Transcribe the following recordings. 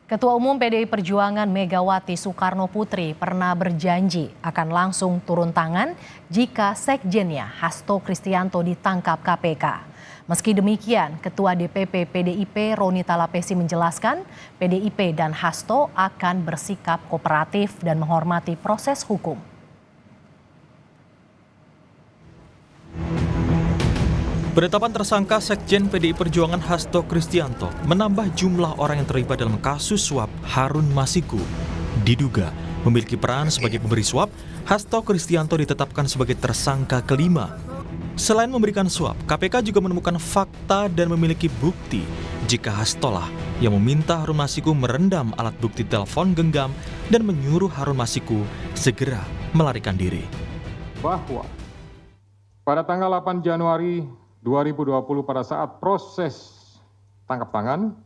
Ketua Umum PDI Perjuangan Megawati Soekarno Putri pernah berjanji akan langsung turun tangan jika sekjennya Hasto Kristianto ditangkap KPK. Meski demikian, Ketua DPP PDIP Roni Talapesi menjelaskan PDIP dan Hasto akan bersikap kooperatif dan menghormati proses hukum. Penetapan tersangka Sekjen PDI Perjuangan Hasto Kristianto menambah jumlah orang yang terlibat dalam kasus suap Harun Masiku. Diduga memiliki peran sebagai pemberi suap, Hasto Kristianto ditetapkan sebagai tersangka kelima. Selain memberikan suap, KPK juga menemukan fakta dan memiliki bukti jika Hasto lah yang meminta Harun Masiku merendam alat bukti telepon genggam dan menyuruh Harun Masiku segera melarikan diri. Bahwa pada tanggal 8 Januari 2020 pada saat proses tangkap tangan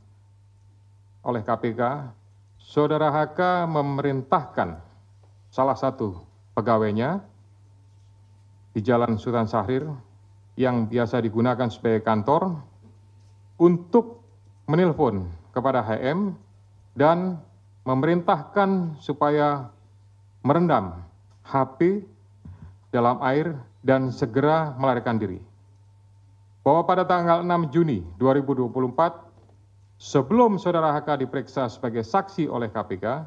oleh KPK, Saudara HK memerintahkan salah satu pegawainya di Jalan Sultan Syahrir yang biasa digunakan sebagai kantor untuk menelpon kepada HM dan memerintahkan supaya merendam HP dalam air dan segera melarikan diri. Bahwa pada tanggal 6 Juni 2024, sebelum Saudara HK diperiksa sebagai saksi oleh KPK,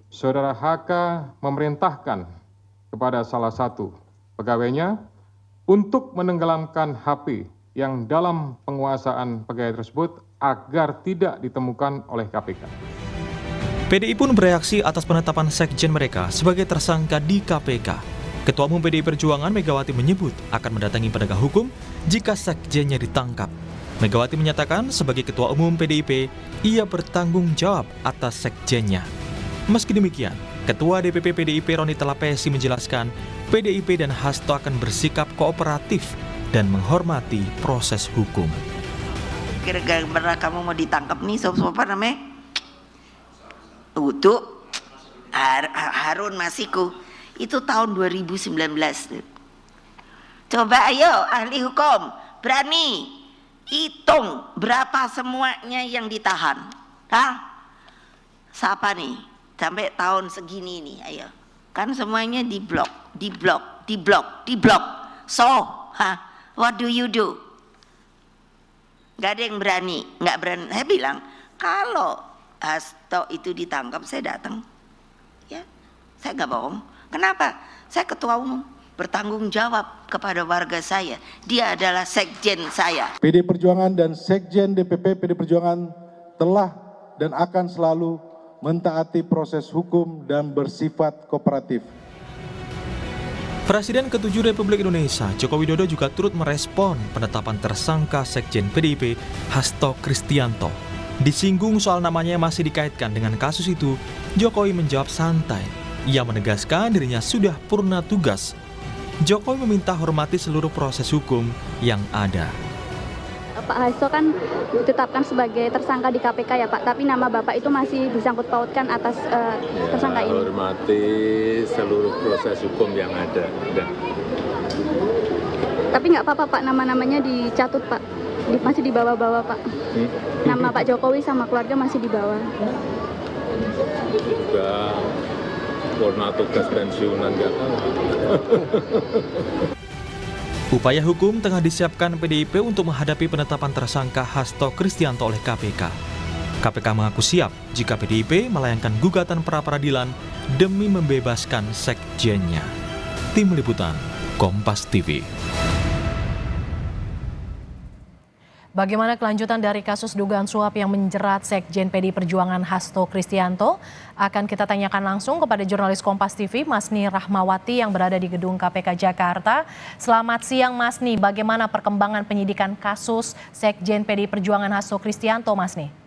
Saudara HK memerintahkan kepada salah satu pegawainya untuk menenggelamkan HP yang dalam penguasaan pegawai tersebut agar tidak ditemukan oleh KPK. PDI pun bereaksi atas penetapan sekjen mereka sebagai tersangka di KPK. Ketua Umum PDI Perjuangan Megawati menyebut akan mendatangi penegak hukum jika sekjennya ditangkap. Megawati menyatakan sebagai Ketua Umum PDIP, ia bertanggung jawab atas sekjennya. Meski demikian, Ketua DPP PDIP Roni Talapesi menjelaskan PDIP dan Hasto akan bersikap kooperatif dan menghormati proses hukum. Gara-gara kamu mau ditangkap nih, apa namanya? Untuk Harun Masiku. Itu tahun 2019. Coba ayo ahli hukum, berani hitung berapa semuanya yang ditahan. Hah? Siapa nih? Sampai tahun segini nih, ayo. Kan semuanya diblok. So, what do you do? Gak ada yang berani, nggak berani. Saya bilang, kalau Hasto itu ditangkap, saya datang. Ya, saya nggak bohong. Kenapa? Saya ketua umum, bertanggung jawab kepada warga saya. Dia adalah sekjen saya. PDI Perjuangan dan Sekjen DPP PDI Perjuangan telah dan akan selalu mentaati proses hukum dan bersifat kooperatif. Presiden ke-7 Republik Indonesia, Joko Widodo juga turut merespon penetapan tersangka Sekjen PDIP Hasto Kristianto. Disinggung soal namanya yang masih dikaitkan dengan kasus itu, Jokowi menjawab santai. Ia menegaskan dirinya sudah purna tugas. Jokowi meminta hormati seluruh proses hukum yang ada. Pak Hasto kan ditetapkan sebagai tersangka di KPK ya Pak, tapi nama Bapak itu masih disangkut pautkan atas tersangka ini. Hormati seluruh proses hukum yang ada. Tapi nggak apa-apa Pak, nama-namanya dicatut Pak, masih dibawa-bawa Pak. Nama Pak Jokowi sama keluarga masih dibawa. Juga purna tugas pensiunan nggak tahu. Upaya hukum tengah disiapkan PDIP untuk menghadapi penetapan tersangka Hasto Kristianto oleh KPK. KPK mengaku siap jika PDIP melayangkan gugatan pra-peradilan demi membebaskan sekjennya. Tim Liputan, Kompas TV. Bagaimana kelanjutan dari kasus dugaan suap yang menjerat Sekjen PDI Perjuangan Hasto Kristianto? Akan kita tanyakan langsung kepada jurnalis Kompas TV, Masni Rahmawati yang berada di Gedung KPK Jakarta. Selamat siang Masni, bagaimana perkembangan penyidikan kasus Sekjen PDI Perjuangan Hasto Kristianto, Masni?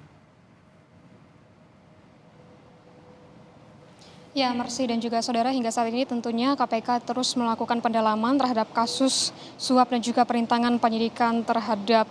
Ya, Mercy dan juga saudara, hingga saat ini tentunya KPK terus melakukan pendalaman terhadap kasus suap dan juga perintangan penyidikan terhadap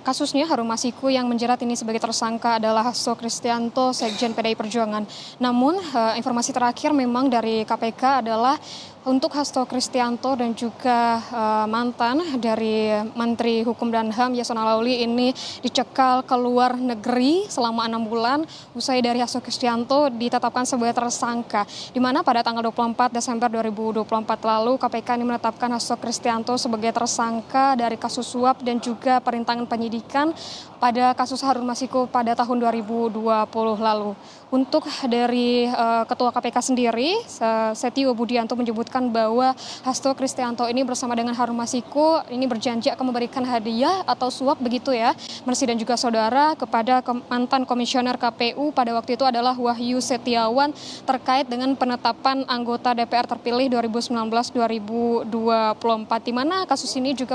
kasusnya Harun Masiku yang menjerat ini sebagai tersangka adalah Hasto Kristianto, Sekjen PDI Perjuangan. Namun informasi terakhir memang dari KPK adalah Untuk Hasto Kristianto dan juga mantan dari Menteri Hukum dan HAM Yasona Lawli ini dicekal ke luar negeri selama 6 bulan usai dari Hasto Kristianto ditetapkan sebagai tersangka. Di mana pada tanggal 24 Desember 2024 lalu KPK ini menetapkan Hasto Kristianto sebagai tersangka dari kasus suap dan juga perintangan penyidikan pada kasus Harun Masiku pada tahun 2020 lalu. Untuk dari Ketua KPK sendiri, Setio Budianto menyebutkan bahwa Hasto Kristianto ini bersama dengan Harun Masiku ini berjanji akan memberikan hadiah atau suap begitu ya, Mercy dan juga saudara, kepada mantan komisioner KPU pada waktu itu adalah Wahyu Setiawan terkait dengan penetapan anggota DPR terpilih 2019-2024, di mana kasus ini juga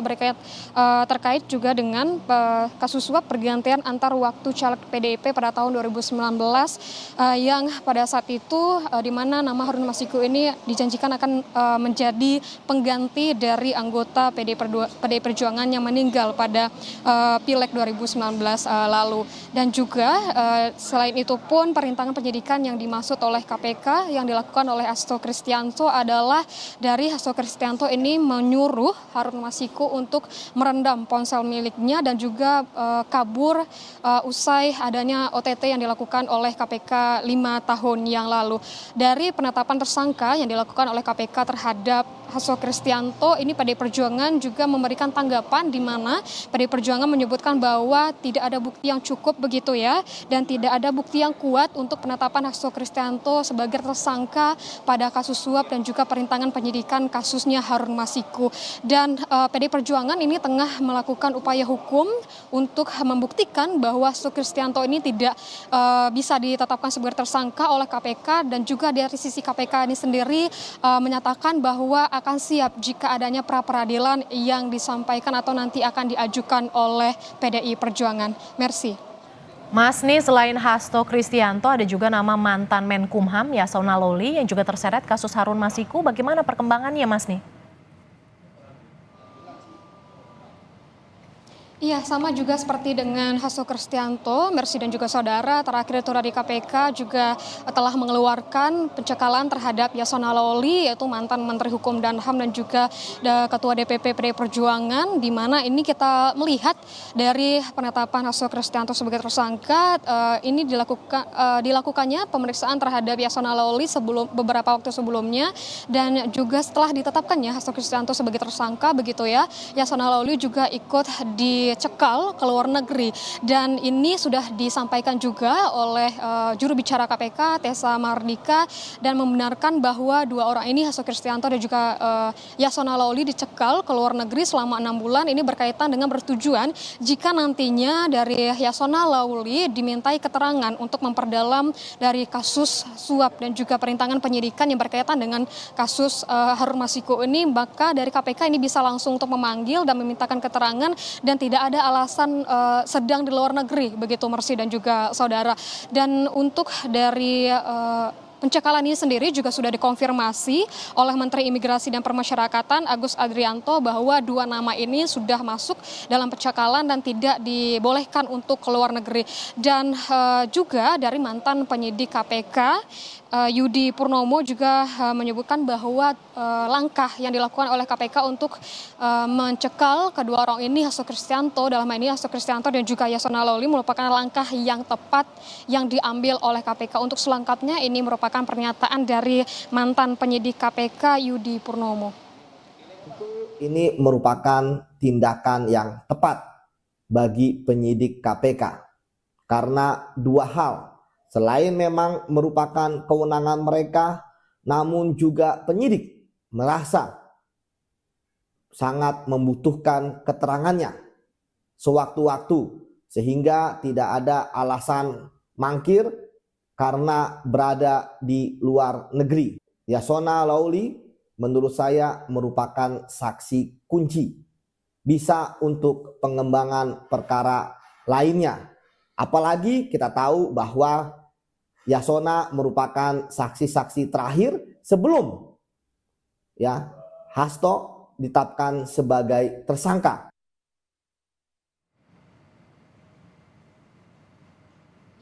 terkait juga dengan kasus suap pergantian antar waktu caleg PDIP pada tahun 2019 yang pada saat itu di mana nama Harun Masiku ini dijanjikan akan menjadi pengganti dari anggota PDI Perjuangan yang meninggal pada Pileg 2019 lalu. Dan juga selain itu pun perintangan penyidikan yang dimaksud oleh KPK yang dilakukan oleh Hasto Kristianto adalah dari Hasto Kristianto ini menyuruh Harun Masiku untuk merendam ponsel miliknya dan juga kabur usai adanya OTT yang dilakukan oleh KPK 5 tahun yang lalu. Dari penetapan tersangka yang dilakukan oleh KPK terhadap Hasto Kristianto ini PDI Perjuangan juga memberikan tanggapan di mana PDI Perjuangan menyebutkan bahwa tidak ada bukti yang cukup begitu ya, dan tidak ada bukti yang kuat untuk penetapan Hasto Kristianto sebagai tersangka pada kasus suap dan juga perintangan penyidikan kasusnya Harun Masiku. Dan PDI Perjuangan ini tengah melakukan upaya hukum untuk membuktikan bahwa Hasto Kristianto ini tidak bisa ditetapkan sebagai tersangka oleh KPK, dan juga dari sisi KPK ini sendiri menyatakan bahwa akan siap jika adanya pra peradilan yang disampaikan atau nanti akan diajukan oleh PDI Perjuangan. Mercy. Masni, selain Hasto Kristianto ada juga nama mantan Menkumham Yasona Lawli yang juga terseret kasus Harun Masiku. Bagaimana perkembangannya, Masni? Iya, sama juga seperti dengan Hasto Kristianto, Mercy dan juga saudara. Terakhir itu dari KPK juga telah mengeluarkan pencekalan terhadap Yasona Lawli, yaitu mantan Menteri Hukum dan HAM dan juga Ketua DPP PDI Perjuangan, di mana ini kita melihat dari penetapan Hasto Kristianto sebagai tersangka, ini dilakukannya pemeriksaan terhadap Yasona Lawli beberapa waktu sebelumnya, dan juga setelah ditetapkannya Hasto Kristianto sebagai tersangka begitu ya, Yasona Lawli juga ikut dicekal ke luar negeri, dan ini sudah disampaikan juga oleh juru bicara KPK Tessa Mardika, dan membenarkan bahwa dua orang ini Hasto Kristianto dan juga Yasona Lawli dicekal ke luar negeri selama 6 bulan. Ini berkaitan dengan bertujuan jika nantinya dari Yasona Lawli dimintai keterangan untuk memperdalam dari kasus suap dan juga perintangan penyidikan yang berkaitan dengan kasus Harun Masiku ini, maka dari KPK ini bisa langsung untuk memanggil dan memintakan keterangan, dan tidak ada alasan sedang di luar negeri begitu, Mercy dan juga saudara. Dan untuk dari pencekalan ini sendiri juga sudah dikonfirmasi oleh Menteri Imigrasi dan Permasyarakatan Agus Adrianto bahwa dua nama ini sudah masuk dalam pencekalan dan tidak dibolehkan untuk ke luar negeri. Dan juga dari mantan penyidik KPK Yudi Purnomo juga menyebutkan bahwa langkah yang dilakukan oleh KPK untuk mencekal kedua orang ini, Hasto Kristianto, dalam hal ini Hasto Kristianto dan juga Yasona Lawli, merupakan langkah yang tepat yang diambil oleh KPK. Untuk selengkapnya ini merupakan pernyataan dari mantan penyidik KPK Yudi Purnomo. Ini merupakan tindakan yang tepat bagi penyidik KPK karena dua hal. Selain memang merupakan kewenangan mereka, namun juga penyidik merasa sangat membutuhkan keterangannya sewaktu-waktu, sehingga tidak ada alasan mangkir karena berada di luar negeri. Yasona Lawli menurut saya merupakan saksi kunci, bisa untuk pengembangan perkara lainnya. Apalagi kita tahu bahwa Yasona merupakan saksi-saksi terakhir sebelum Hasto ditetapkan sebagai tersangka.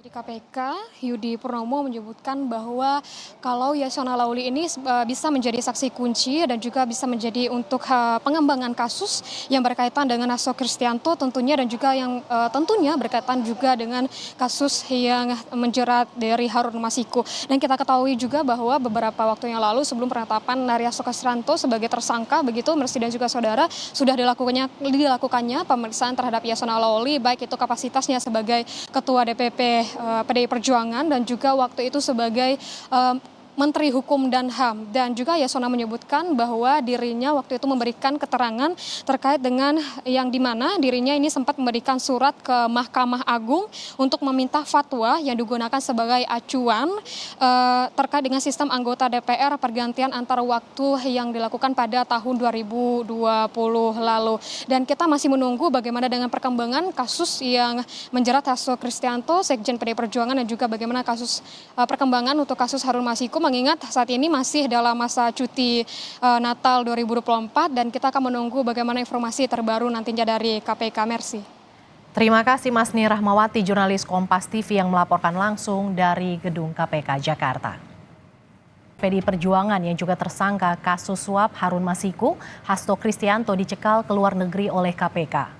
Jadi KPK Yudi Purnomo menyebutkan bahwa kalau Yasona Lawli ini bisa menjadi saksi kunci dan juga bisa menjadi untuk pengembangan kasus yang berkaitan dengan Hasto Kristianto tentunya, dan juga yang tentunya berkaitan juga dengan kasus yang menjerat dari Harun Masiku. Dan kita ketahui juga bahwa beberapa waktu yang lalu sebelum penetapan dari Hasto Kristianto sebagai tersangka begitu, Mercy dan juga saudara, sudah dilakukannya pemeriksaan terhadap Yasona Lawli, baik itu kapasitasnya sebagai Ketua DPP PDI Perjuangan dan juga waktu itu sebagai Menteri Hukum dan HAM. Dan juga Yasona menyebutkan bahwa dirinya waktu itu memberikan keterangan terkait dengan yang dimana dirinya ini sempat memberikan surat ke Mahkamah Agung untuk meminta fatwa yang digunakan sebagai acuan terkait dengan sistem anggota DPR pergantian antar waktu yang dilakukan pada tahun 2020 lalu. Dan kita masih menunggu bagaimana dengan perkembangan kasus yang menjerat Hasto Kristianto, Sekjen PDI Perjuangan, dan juga bagaimana kasus perkembangan untuk kasus Harun Masiku, mengingat saat ini masih dalam masa cuti Natal 2024 dan kita akan menunggu bagaimana informasi terbaru nantinya dari KPK. Mercy. Terima kasih Mas Nia Rahmawati, jurnalis Kompas TV yang melaporkan langsung dari Gedung KPK Jakarta. PDI Perjuangan yang juga tersangka kasus suap Harun Masiku, Hasto Kristianto dicekal ke luar negeri oleh KPK.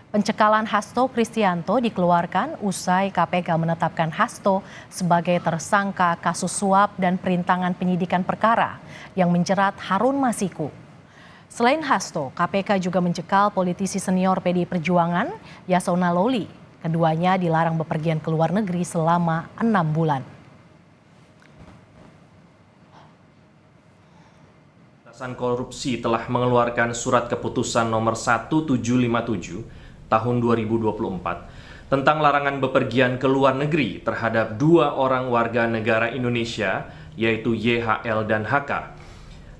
Pencekalan Hasto Kristianto dikeluarkan usai KPK menetapkan Hasto sebagai tersangka kasus suap dan perintangan penyidikan perkara yang menjerat Harun Masiku. Selain Hasto, KPK juga mencekal politisi senior PDI Perjuangan, Yasona Lawli. Keduanya dilarang bepergian ke luar negeri selama 6 bulan. Pemberantasan Korupsi telah mengeluarkan surat keputusan nomor 1757 tahun 2024 tentang larangan bepergian ke luar negeri terhadap 2 orang warga negara Indonesia, yaitu YHL dan HK.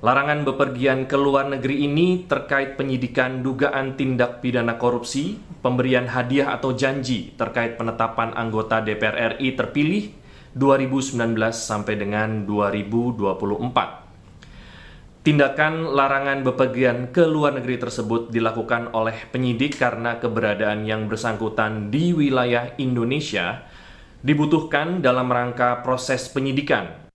Larangan bepergian ke luar negeri ini terkait penyidikan dugaan tindak pidana korupsi, pemberian hadiah atau janji terkait penetapan anggota DPR RI terpilih 2019 sampai dengan 2024. Tindakan larangan bepergian ke luar negeri tersebut dilakukan oleh penyidik karena keberadaan yang bersangkutan di wilayah Indonesia dibutuhkan dalam rangka proses penyidikan